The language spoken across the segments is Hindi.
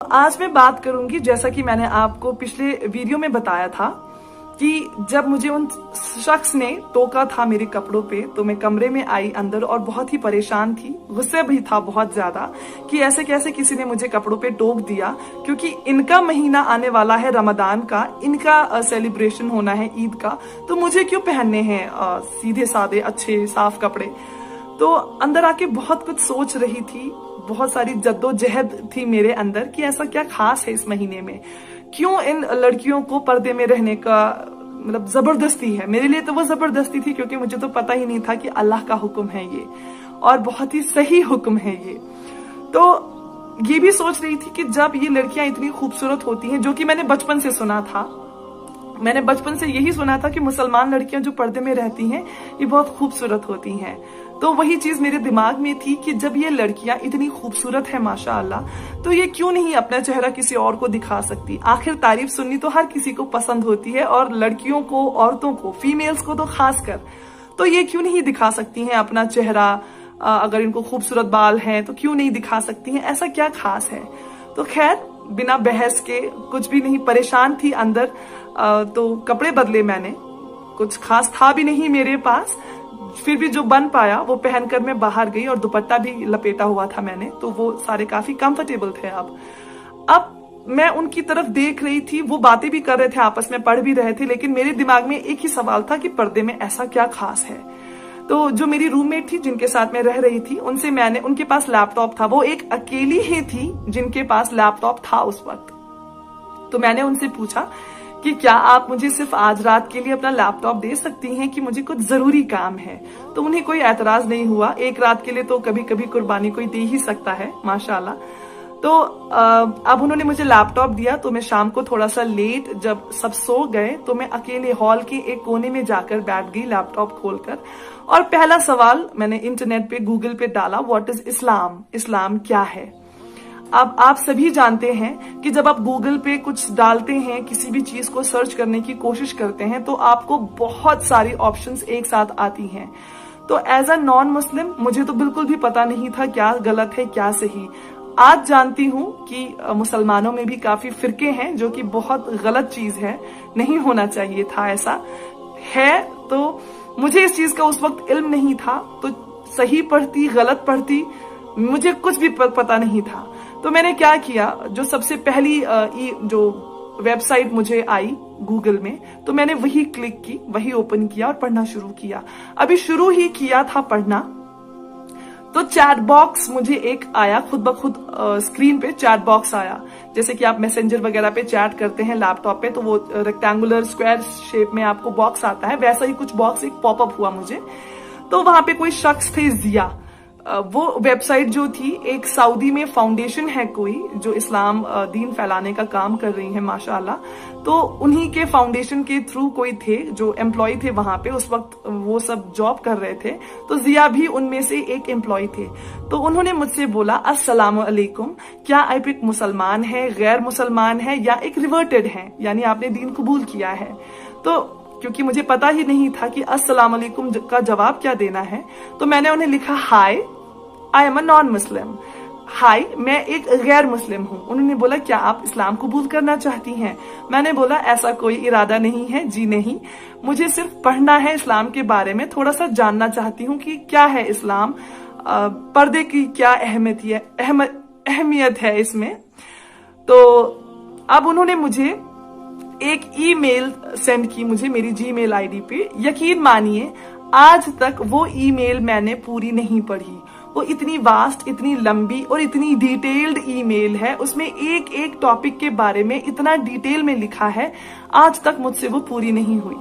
आज मैं बात करूंगी, जैसा कि मैंने आपको पिछले वीडियो में बताया था कि जब मुझे उन शख्स ने टोका था मेरे कपड़ों पे, तो मैं कमरे में आई अंदर और बहुत ही परेशान थी, गुस्से भी था बहुत ज्यादा कि ऐसे कैसे किसी ने मुझे कपड़ों पे टोक दिया, क्योंकि इनका महीना आने वाला है रमजान का, इनका सेलिब्रेशन होना है ईद का, तो मुझे क्यों पहनने हैं सीधे साधे अच्छे साफ कपड़े। तो अंदर आके बहुत कुछ सोच रही थी, बहुत सारी जद्दोजहद थी मेरे अंदर कि ऐसा क्या खास है इस महीने में, क्यों इन लड़कियों को पर्दे में रहने का मतलब जबरदस्ती है। मेरे लिए तो वो जबरदस्ती थी, क्योंकि मुझे तो पता ही नहीं था कि अल्लाह का हुक्म है ये और बहुत ही सही हुक्म है ये। तो ये भी सोच रही थी कि जब ये लड़कियां इतनी खूबसूरत होती हैं, जो कि मैंने बचपन से सुना था, मैंने बचपन से यही सुना था कि मुसलमान लड़कियां जो पर्दे में रहती हैं ये बहुत खूबसूरत होती हैं। तो वही चीज मेरे दिमाग में थी कि जब ये लड़कियां इतनी खूबसूरत है माशाअल्लाह, तो ये क्यों नहीं अपना चेहरा किसी और को दिखा सकती। आखिर तारीफ सुननी तो हर किसी को पसंद होती है, और लड़कियों को, औरतों को, फीमेल्स को तो खासकर, तो ये क्यों नहीं दिखा सकती हैं अपना चेहरा। अगर इनको खूबसूरत बाल हैं तो क्यों नहीं दिखा सकती हैं, ऐसा क्या खास है। तो खैर बिना बहस के, कुछ भी नहीं, परेशान थी अंदर, तो कपड़े बदले मैंने, कुछ खास था भी नहीं मेरे पास, फिर भी जो बन पाया वो पहनकर मैं बाहर गई, और दुपट्टा भी लपेटा हुआ था मैंने, तो वो सारे काफी कंफर्टेबल थे। अब मैं उनकी तरफ देख रही थी, वो बातें भी कर रहे थे, आपस में पढ़ भी रहे थे, लेकिन मेरे दिमाग में एक ही सवाल था कि पर्दे में ऐसा क्या खास है। तो जो मेरी रूममेट थी जिनके साथ मैं रह रही थी, उनसे मैंने, उनके पास लैपटॉप था, वो एक अकेली ही थी जिनके पास लैपटॉप था उस वक्त, तो मैंने उनसे पूछा कि क्या आप मुझे सिर्फ आज रात के लिए अपना लैपटॉप दे सकती हैं कि मुझे कुछ जरूरी काम है। तो उन्हें कोई एतराज नहीं हुआ, एक रात के लिए तो कभी कभी कुर्बानी कोई दे ही सकता है माशाल्लाह। तो अब उन्होंने मुझे लैपटॉप दिया, तो मैं शाम को थोड़ा सा लेट, जब सब सो गए, तो मैं अकेले हॉल के एक कोने में जाकर बैठ गई लैपटॉप खोलकर, और पहला सवाल मैंने इंटरनेट पे, गूगल पे डाला, व्हाट इज इस्लाम, इस्लाम क्या है। अब आप सभी जानते हैं कि जब आप गूगल पे कुछ डालते हैं, किसी भी चीज को सर्च करने की कोशिश करते हैं, तो आपको बहुत सारी ऑप्शंस एक साथ आती हैं। तो एज अ नॉन मुस्लिम मुझे तो बिल्कुल भी पता नहीं था क्या गलत है क्या सही। आज जानती हूँ कि मुसलमानों में भी काफी फिरके हैं, जो कि बहुत गलत चीज है, नहीं होना चाहिए था ऐसा है। तो मुझे इस चीज का उस वक्त इल्म नहीं था, तो सही पढ़ती गलत पढ़ती मुझे कुछ भी पता नहीं था। तो मैंने क्या किया, जो सबसे पहली जो वेबसाइट मुझे आई गूगल में, तो मैंने वही क्लिक की, वही ओपन किया और पढ़ना शुरू किया। अभी शुरू ही किया था पढ़ना, तो चैट बॉक्स मुझे एक आया, खुद ब खुद स्क्रीन पे चैट बॉक्स आया। जैसे कि आप मैसेंजर वगैरह पे चैट करते हैं लैपटॉप पे, तो वो रेक्टेंगुलर स्क्वायर शेप में आपको बॉक्स आता है, वैसा ही कुछ बॉक्स एक पॉपअप हुआ मुझे। तो वहां पे कोई शख्स थे, जिया, वो वेबसाइट जो थी, एक सऊदी में फाउंडेशन है कोई, जो इस्लाम दीन फैलाने का काम कर रही है माशाअल्लाह, तो उन्हीं के फाउंडेशन के थ्रू कोई थे जो एम्प्लॉय थे वहां पे, उस वक्त वो सब जॉब कर रहे थे, तो जिया भी उनमें से एक एम्प्लॉय थे। तो उन्होंने मुझसे बोला, अस्सलाम अलैकुम, क्या आप एक मुसलमान है, गैर मुसलमान है, या एक रिवर्टेड है, यानी आपने दीन कबूल किया है। तो क्योंकि मुझे पता ही नहीं था कि अस्सलाम अलैकुम का जवाब क्या देना है, तो मैंने उन्हें लिखा, हाय I am a non Muslim, हाय मैं एक गैर मुस्लिम हूँ। उन्होंने बोला, क्या आप इस्लाम कबूल करना चाहती हैं। मैंने बोला, ऐसा कोई इरादा नहीं है जी, नहीं, मुझे सिर्फ पढ़ना है इस्लाम के बारे में, थोड़ा सा जानना चाहती हूँ कि क्या है इस्लाम, पर्दे की क्या अहमियत है इसमें। तो अब उन्होंने मुझे एक ईमेल सेंड की, मुझे मेरी जीमेल आईडी पे। यकीन मानिए आज तक वो ईमेल मैंने पूरी नहीं पढ़ी। वो इतनी वास्ट, इतनी लंबी और इतनी डिटेल्ड ईमेल है, उसमें एक एक टॉपिक के बारे में इतना डिटेल में लिखा है, आज तक मुझसे वो पूरी नहीं हुई।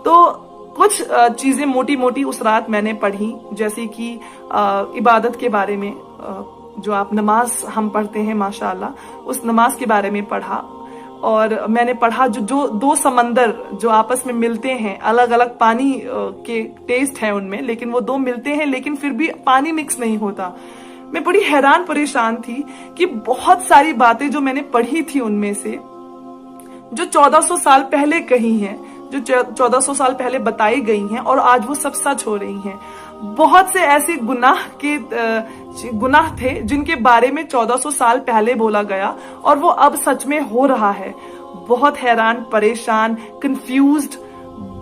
तो कुछ चीजें मोटी मोटी उस रात मैंने पढ़ी, जैसे कि इबादत के बारे में, जो आप नमाज हम पढ़ते हैं माशाअल्लाह, उस नमाज के बारे में पढ़ा। और मैंने पढ़ा जो दो समंदर जो आपस में मिलते हैं, अलग अलग पानी के टेस्ट है उनमें, लेकिन वो दो मिलते हैं, लेकिन फिर भी पानी मिक्स नहीं होता। मैं बड़ी हैरान परेशान थी कि बहुत सारी बातें जो मैंने पढ़ी थी उनमें से, जो 1400 साल पहले कही हैं, जो 1400 साल पहले बताई गई हैं, और आज वो सब सच हो रही हैं। बहुत से ऐसे गुनाह थे जिनके बारे में 1400 साल पहले बोला गया और वो अब सच में हो रहा है। बहुत हैरान, परेशान, कंफ्यूज्ड,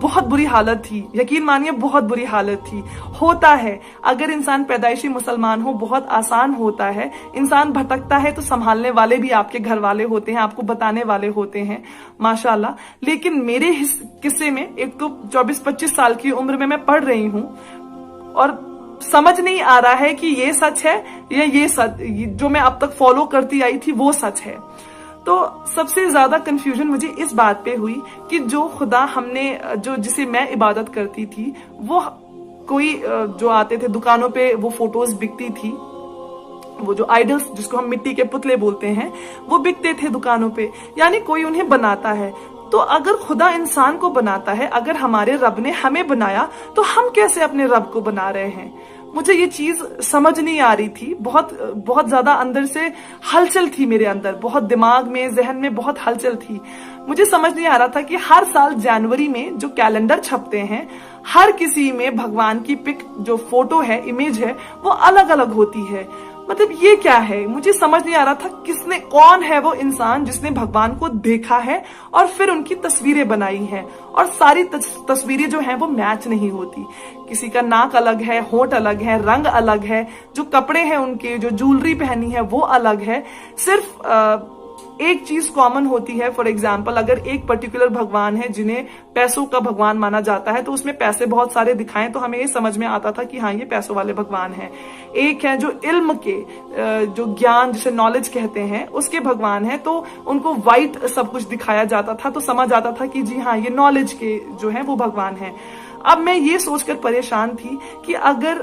बहुत बुरी हालत थी। यकीन मानिए बहुत बुरी हालत थी। होता है, अगर इंसान पैदाइशी मुसलमान हो बहुत आसान होता है। इंसान भटकता है तो संभालने वाले भी आपके घर वाले होते हैं, आपको बताने वाले होते हैं, माशाल्लाह। लेकिन मेरे किस्से में एक तो 24-25 साल की उम्र में मैं पढ़ रही हूँ और समझ नहीं आ रहा है कि ये सच है या ये सच जो मैं अब तक फॉलो करती आई थी वो सच है। तो सबसे ज्यादा कंफ्यूजन मुझे इस बात पे हुई कि जो खुदा हमने जिसे मैं इबादत करती थी वो कोई जो आते थे दुकानों पे, वो फोटोज बिकती थी, वो जो आइडल्स जिसको हम मिट्टी के पुतले बोलते हैं वो बिकते थे दुकानों पे, यानी कोई उन्हें बनाता है। तो अगर खुदा इंसान को बनाता है, अगर हमारे रब ने हमें बनाया, तो हम कैसे अपने रब को बना रहे हैं? मुझे ये चीज समझ नहीं आ रही थी। बहुत ज्यादा अंदर से हलचल थी मेरे अंदर, बहुत दिमाग में, जहन में बहुत हलचल थी। मुझे समझ नहीं आ रहा था कि हर साल जनवरी में जो कैलेंडर छपते हैं, हर किसी में भगवान की पिक, जो फोटो है, इमेज है, वो अलग अलग होती है। मतलब ये क्या है? मुझे समझ नहीं आ रहा था कौन है वो इंसान जिसने भगवान को देखा है और फिर उनकी तस्वीरें बनाई हैं, और सारी तस्वीरें जो हैं वो मैच नहीं होती। किसी का नाक अलग है, होंठ अलग है, रंग अलग है, जो कपड़े हैं उनके, जो ज्वेलरी पहनी है वो अलग है। सिर्फ एक चीज कॉमन होती है। फॉर एग्जाम्पल, अगर एक पर्टिकुलर भगवान है जिन्हें पैसों का भगवान माना जाता है, तो उसमें पैसे बहुत सारे दिखाएं तो हमें ये समझ में आता था कि हाँ ये पैसों वाले भगवान हैं। एक है जो इल्म के, जो ज्ञान जिसे नॉलेज कहते हैं, उसके भगवान है, तो उनको वाइट सब कुछ दिखाया जाता था, तो समझ आता था कि जी हाँ ये नॉलेज के जो है वो भगवान है। अब मैं ये सोचकर परेशान थी कि अगर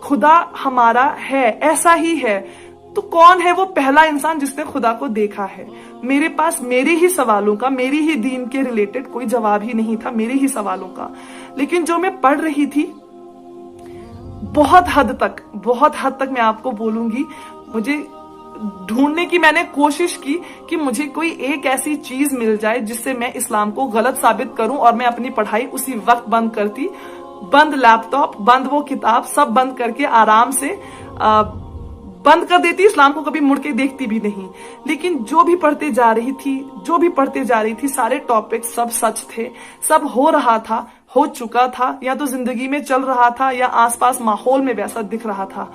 खुदा हमारा है, ऐसा ही है, तो कौन है वो पहला इंसान जिसने खुदा को देखा है? मेरे पास मेरे ही सवालों का, मेरी ही दीन के रिलेटेड कोई जवाब ही नहीं था, मेरे ही सवालों का। लेकिन जो मैं पढ़ रही थी, बहुत हद तक मैं आपको बोलूंगी, मुझे ढूंढने की मैंने कोशिश की कि मुझे कोई एक ऐसी चीज मिल जाए जिससे मैं इस्लाम को गलत साबित करूं, और मैं अपनी पढ़ाई उसी वक्त बंद करती। बंद लैपटॉप, बंद वो किताब, सब बंद करके आराम से बंद कर देती, इस्लाम को कभी मुड़ के देखती भी नहीं। लेकिन जो भी पढ़ते जा रही थी, सारे टॉपिक सब सच थे, सब हो रहा था, हो चुका था, या तो जिंदगी में चल रहा था या आसपास माहौल में वैसा दिख रहा था।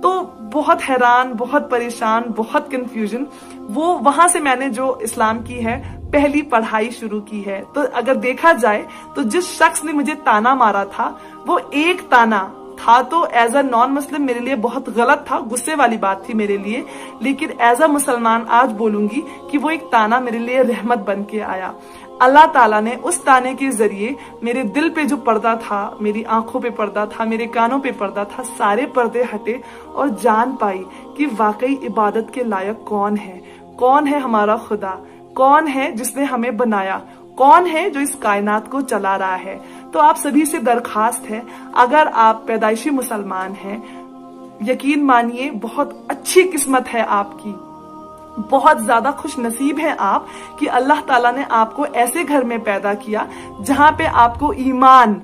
तो बहुत हैरान, बहुत परेशान, बहुत कंफ्यूजन। वो वहां से मैंने जो इस्लाम की है पहली पढ़ाई शुरू की है। तो अगर देखा जाए तो जिस शख्स ने मुझे ताना मारा था, वो एक ताना था, तो एज अ नॉन मुस्लिम मेरे लिए बहुत गलत था, गुस्से वाली बात थी मेरे लिए। लेकिन एज अ मुसलमान आज बोलूंगी कि वो एक ताना मेरे लिए रहमत बन के आया। अल्लाह ताला ने उस ताने के जरिए मेरे दिल पे जो पर्दा था, मेरी आंखों पे पर्दा था, मेरे कानों पे पर्दा था, सारे पर्दे हटे और जान पाई कि वाकई इबादत के लायक कौन है हमारा खुदा, कौन है जिसने हमें बनाया, कौन है जो इस कायनात को चला रहा है। तो आप सभी से दरखास्त है, अगर आप पैदाइशी मुसलमान हैं, यकीन मानिए बहुत अच्छी किस्मत है आपकी, बहुत ज्यादा खुश नसीब है आप कि अल्लाह ताला ने आपको ऐसे घर में पैदा किया जहां पे आपको ईमान,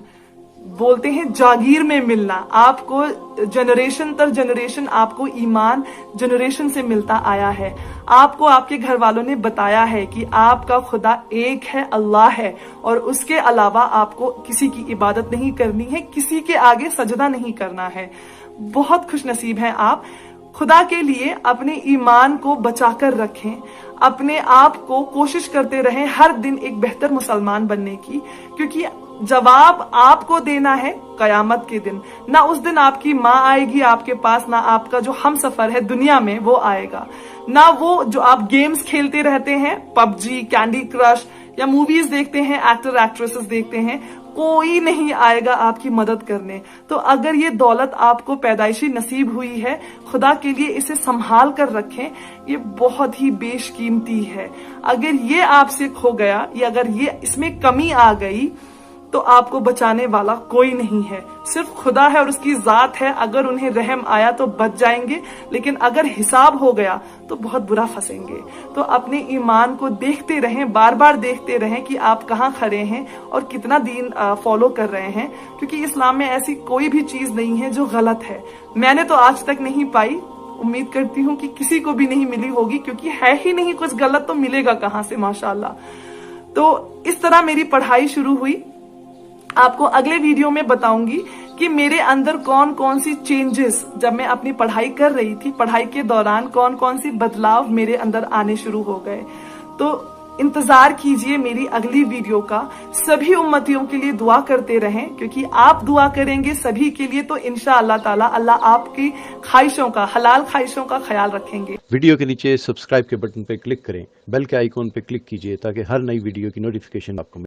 बोलते हैं जागीर में मिलना, आपको जनरेशन तर जनरेशन आपको ईमान जनरेशन से मिलता आया है। आपको आपके घर वालों ने बताया है कि आपका खुदा एक है, अल्लाह है, और उसके अलावा आपको किसी की इबादत नहीं करनी है, किसी के आगे सजदा नहीं करना है। बहुत खुश नसीब हैं आप। खुदा के लिए अपने ईमान को बचाकर रखें, अपने आप को कोशिश करते रहें हर दिन एक बेहतर मुसलमान बनने की, क्योंकि जवाब आपको देना है कयामत के दिन। ना उस दिन आपकी माँ आएगी आपके पास, ना आपका जो हम सफर है दुनिया में वो आएगा, ना वो जो आप गेम्स खेलते रहते हैं, पबजी, कैंडी क्रश, या मूवीज देखते हैं, एक्टर एक्ट्रेसेस देखते हैं, कोई नहीं आएगा आपकी मदद करने। तो अगर ये दौलत आपको पैदाइशी नसीब हुई है, खुदा के लिए इसे संभाल कर रखें, ये बहुत ही बेशकीमती है। अगर ये आपसे खो गया या अगर ये इसमें कमी आ गई तो आपको बचाने वाला कोई नहीं है, सिर्फ खुदा है और उसकी जात है। अगर उन्हें रहम आया तो बच जाएंगे, लेकिन अगर हिसाब हो गया तो बहुत बुरा फंसेंगे। तो अपने ईमान को देखते रहें, बार बार देखते रहें कि आप कहाँ खड़े हैं और कितना दीन फॉलो कर रहे हैं, क्योंकि इस्लाम में ऐसी कोई भी चीज नहीं है जो गलत है। मैंने तो आज तक नहीं पाई, उम्मीद करती हूँ कि किसी को भी नहीं मिली होगी, क्योंकि है ही नहीं कुछ गलत, तो मिलेगा कहाँ से, माशाल्लाह। तो इस तरह मेरी पढ़ाई शुरू हुई। आपको अगले वीडियो में बताऊंगी कि मेरे अंदर कौन कौन सी चेंजेस, जब मैं अपनी पढ़ाई कर रही थी, पढ़ाई के दौरान कौन कौन सी बदलाव मेरे अंदर आने शुरू हो गए। तो इंतजार कीजिए मेरी अगली वीडियो का। सभी उम्मतियों के लिए दुआ करते रहें, क्योंकि आप दुआ करेंगे सभी के लिए तो इंशाअल्लाह ताला अल्लाह आपकी ख्वाहिशों का, हलाल ख्वाहिशों का ख्याल रखेंगे। वीडियो के नीचे सब्सक्राइब के बटन पर क्लिक करें, बेल के आइकॉन पर क्लिक कीजिए ताकि हर नई वीडियो की नोटिफिकेशन आपको